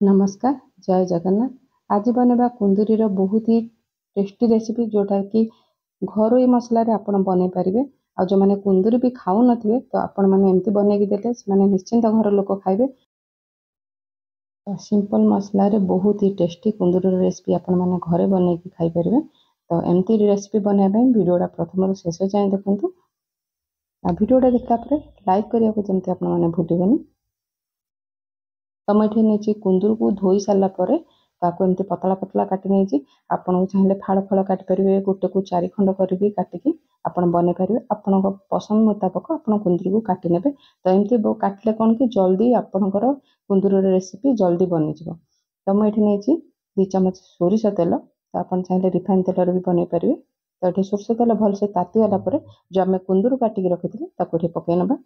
नमस्कार, जय जगन्नाथ। आज बनवा कुंदूरी बहुत ही टेस्टी रेसिपी जोटा कि घरोई मसला आपण बन पारे। आ जो मैंने कुंदूरी भी खाऊ न तो आपण मैंने एमती बनईकी देते मैंने निश्चिंत घर लोक खाइबे। तो सिंपल मसला रे बहुत ही टेस्टी कुंदूरी रेसिपी आपण मैंने घरे बनईकी खाई पारे। तो एमती रेसिपी बनवाई वीडियोटा प्रथम शेष जाए देखूँ। आ वीडियोटा देखला लाइक करने को जमती आपण मैंने भूलिबेनी। तो मुझे नहीं कुंदूर को धोई सारापर ताको एमती पतला पतला काटी नहीं आपन को चाहिए फाड़ फाड़ काटी पारे। गोटे को 4 खंड करी काटिकी आपन बन पारे। आपण पसंद मुताबक आप कुंदूर को काटी ने। तो एमती काटिले कौन कि जल्दी आपणकर कुंदूर रेसिपी जल्दी बनीज। तो मुझे नहीं 2 चम्मच सोरिष तेल। तो आप चाहिए रिफाइन तेल भी बन पारे। तो ये सोरिष तेल भलसे तातीगला जो आम कुंदूर काटिक रखी ये पकई ना।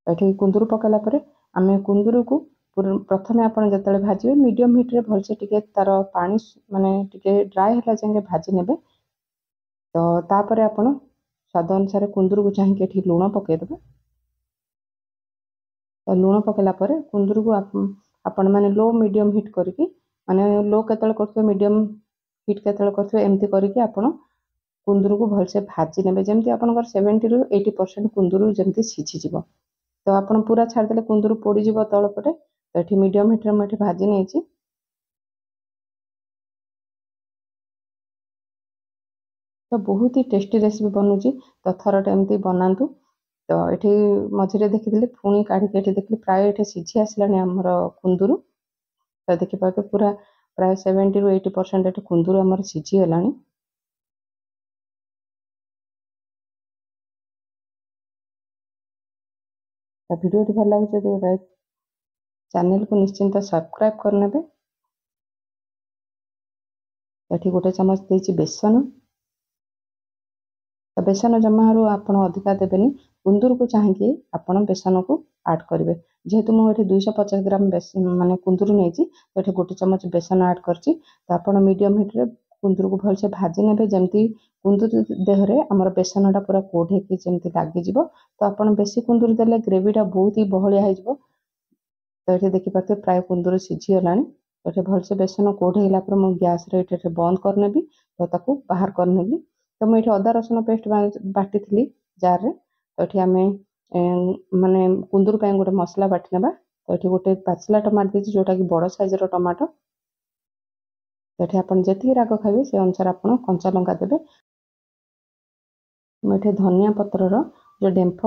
ये कुंदूर पकाला आम कुंदूर को प्रथम आप जो भाजे मीडियम हिट्रे भलसे टिके तार पानी माने टिके ड्राए है जाए भाजी ने। तो तापर आप स्वाद अनुसार कुंदूर को चाहिए लुण पकईदे। तो लुण पकला कुंदूर को आपण मैंने लो मीडियम हिट करके माने लो केतल कर मीडियम हिट केतल कर एमती करके आपण कुंदूर को भलसे भाजी ने जमी आप 70 ରୁ 80% कुंदूर जमी सीझीज। तो आप पूरा छाड़दे कुंदूर पोड़ीज तल पटे। तो ये मीडियम हिट्रे मुझे भाजी नहीं। तो बहुत ही टेस्टी रेसिपी बनूची। तो थरटे एमती बनातु। तो ये मझे देखी पुणी काढ़ी देखी प्राय ये सीझी आसला आमर कुंदूर। तो देखिए पूरा प्राय 70 ରୁ 80% ये कुंदूर आमर सीझीगला। तो वीडियो भल लगे चैनल को निश्चिंत सब्सक्राइब करने। ये गोटे चम्मच देती बेसन। तो बेसन जमारू आप अधिका देवेनि। कुंदूर को चाहिए आपड़ बेसन को ऐड करेंगे। जेहेतु मुझे 250 ग्राम माने कुंदूर नहीं तो ये गोटे चम्मच बेसन ऐड करची। तो आप मीडियम हिट्रे कुंदूर को भलसे भाजी ने जमी कुंदूर देहरे आमर बेसनटा पूरा कोड होगी जमी लगिज। तो आप बेसी कुंदूर देले ग्रेवीटा बहुत ही बहलिया हो। तो ये देखिए प्राय कुंदूर सीझीगला। तो ये भलसे बेसन कोड होगा मुझे गैस रे बंद करनेबी। तो ताकू बाहर करनेबी। तो मुझे अदा रसुण पेस्ट बाटी थी जार रे। तो ये आम माने कुंदूर गोटे मसला बाटी ना। तो ये गोटे पाचला टमाटो देती जोटा कि बड़ साइजर टमाटो। तो ये आप जी राग खाइबे से अनुसार आप कंचा लंका देवे। मुझे धनिया पत्रर जो डेम्फ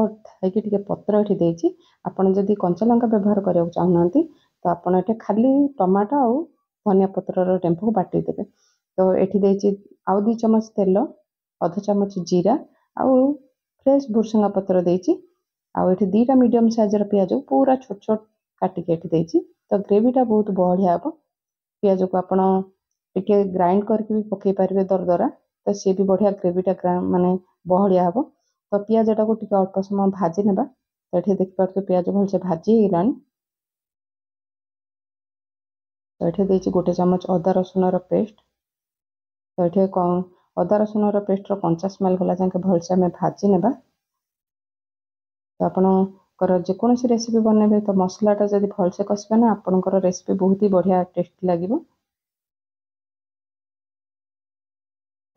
थी पत्र ये देती आपड़ जदि कंचा लंका व्यवहार करने चाहूना तो आपड़ ये खाली टमाटो आउ धनिया पत्रर डेम्फ को बाटी देवे। तो ये आउ 2 चम्मच तेल अध चम्मच जीरा आउ फ्रेश भुरसंगा पत्र देती। आउ ये 2टा मीडियम साइजर पियाज पूरा छोट छोट काटिक देती। तो ग्रेवीटा बहुत बढ़िया हम। पियाज को आप ग्राइंड करके भी पकई पारे दरदरा। तो सी भी बढ़िया ग्रेवीटा माने बहलिया हम। तो पियाजटा को अल्प समय भाजी ने। तो ये देखिए पियाज भलसे भाजीगला। तो ये देती गोटे चम्मच अदा रसुण पेस्ट। तो ये अदा रसुण पेस्टर कंचा स्मेल गला जाए भलसे आम भाजी ने। तो आपणकर जेकोसी रेसिपी बनइबे तो मसलाटा जब भलसे कषिबे ना आपणकर रेसिपी बहुत ही बढ़िया टेस्टी लगे।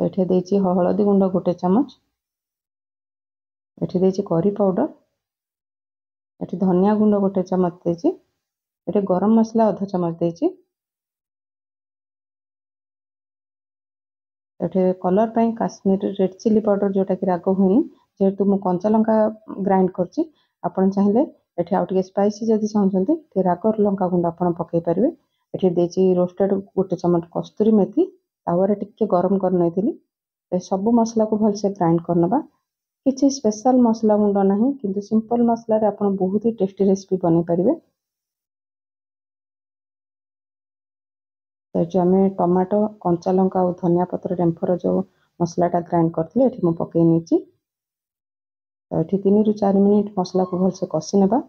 तो ये देती हलदी गुंड गोटे चम्मच। ये देती करी पाउडर। ये धनिया गुंड गोटे चम्मच देती। ये गरम मसला अध चम्मच देती। ये कलर पाई काश्मीर रेड चिली पाउडर जोटा कि राग हुई जेहेतु मु कंचा लंका ग्राइंड करची। आपन चाहिए ये आउ टे स्पाइसी जदि चाहते राग लंका गुंड आप पकई पारे। ये देती रोस्टेड गोटे चम्मच कस्तूरी मेथी तावर टिके गरम कर नहीं सब मसला को भलसे ग्राइंड करनबा। किसी स्पेशल मसला गुंड ना कि सिंपल मसला आप बहुत ही टेस्टी रेसिपी बन पारे। तो जो आम टमाटो कंचा लंका और धनिया पत्र डेम्फर जो मसलाटा ग्राइंड करते ये पकई नहीं। तो ये 3 ରୁ 4 मिनिट मसला को भलसे कषि नेबा।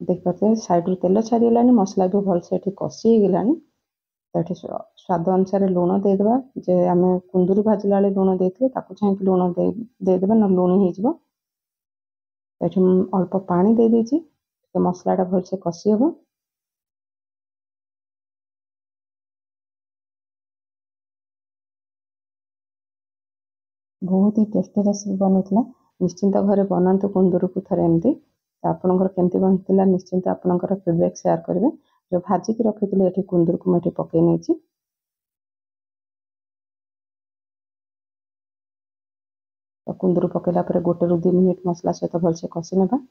देखिए साइड तेल छाड़गला मसला भी भलसे कषि होगला। तो ये स्वाद अनुसार लुण देदेबा। जे आम कुंदूरी भाजला लुण देते चाहिए लुण देदेबा ना लुणी हो। ଏଠି ମୁଁ ଅଳ୍ପ ପାଣି ଦେଇ ଦେଇଛି, ଟିକେ ମସଲାଟା ଭଲସେ କଷି ହେବ। ବହୁତ ହି ଟେଷ୍ଟି ରେସିପି ବନିଥିଲା। ନିଶ୍ଚିନ୍ତ ଘରେ ବନାନ୍ତୁ କୁନ୍ଦୁରୁକୁ ଥରେ ଏମିତି। ତ ଆପଣଙ୍କର କେମିତି ବନିଥିଲା ନିଶ୍ଚିନ୍ତ ଆପଣଙ୍କର ଫିଡ଼ବ୍ୟାକ୍ ସେୟାର କରିବେ। ଯେଉଁ ଭାଜିକି ରଖିଥିଲି ଏଠି କୁନ୍ଦୁରୁକୁ ମୁଁ ଏଠି ପକାଇ ନେଇଛି। ତ କୁନ୍ଦୁରୁ ପକାଇଲା ପରେ 1 ରୁ 2 ମିନିଟ୍ ମସଲା ସହିତ ଭଲସେ କଷି ନେବା।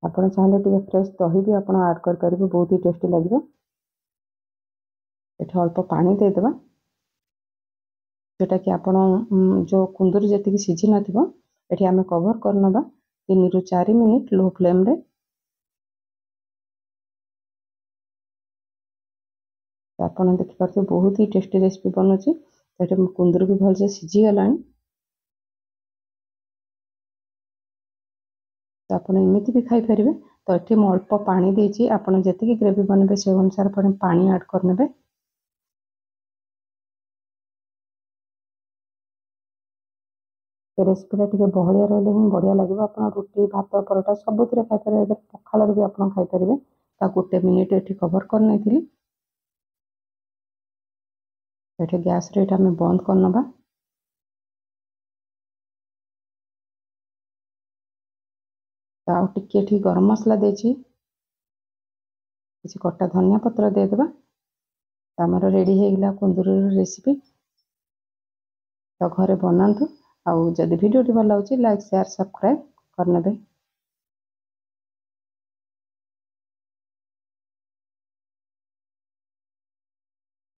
ଆପଣ ଚାହିଁଲେ ଟିକେ ଫ୍ରେଶ୍ ଦହି ବି ଆପଣ ଆଡ଼୍ କରିପାରିବେ, ବହୁତ ହି ଟେଷ୍ଟି ଲାଗିବ। ଏଠି ଅଳ୍ପ ପାଣି ଦେଇଦେବା, ଯେଉଁଟାକି ଆପଣ ଯେଉଁ କୁନ୍ଦୁରି ଯେତିକି ସିଝି ନଥିବ ଏଠି ଆମେ କଭର୍ କରିନେବା 3 ରୁ 4 ମିନିଟ୍ ଲୋ ଫ୍ଲେମ୍ରେ। ଆପଣ ଦେଖିପାରୁଥିବେ ବହୁତ ହି ଟେଷ୍ଟି ରେସିପି ବନୁଛି। ଏଠି କୁନ୍ଦୁରି ବି ଭଲସେ ସିଝିଗଲାଣି। ତ ଆପଣ ଏମିତି ବି ଖାଇପାରିବେ। ତ ଏଠି ମୁଁ ଅଳ୍ପ ପାଣି ଦେଇଛି, ଆପଣ ଯେତିକି ଗ୍ରେଭି ବନେଇବେ ସେ ଅନୁସାରେ ପାଣି ଆଡ଼୍ କରିନେବେ। ରେସିପିଟା ଟିକେ ବହଳିଆ ରହିଲେ ହିଁ ବଢ଼ିଆ ଲାଗିବ। ଆପଣ ରୁଟି, ଭାତ, ପରଟା ସବୁଥିରେ ଖାଇପାରିବେ। ଏବେ ପଖାଳରେ ବି ଆପଣ ଖାଇପାରିବେ। ତା 1 ମିନିଟ୍ ଏଠି କଭର୍ କରିନେଇଥିଲି। ଏଠି ଗ୍ୟାସ୍ରେ ଏଇଟା ଆମେ ବନ୍ଦ କରିନେବା। ତ ଆଉ ଟିକେ ଏଠି ଗରମ ମସଲା ଦେଇଛି, କିଛି କଟା ଧନିଆ ପତ୍ର ଦେଇଦେବା। ଆମର ରେଡ଼ି ହେଇଗଲା କୁନ୍ଦୁରିର ରେସିପି। ତ ଘରେ ବନାନ୍ତୁ। ଆଉ ଯଦି ଭିଡ଼ିଓଟି ଭଲ ଲାଗୁଛି ଲାଇକ୍, ସେୟାର, ସବସ୍କ୍ରାଇବ୍ କରିନେବେ।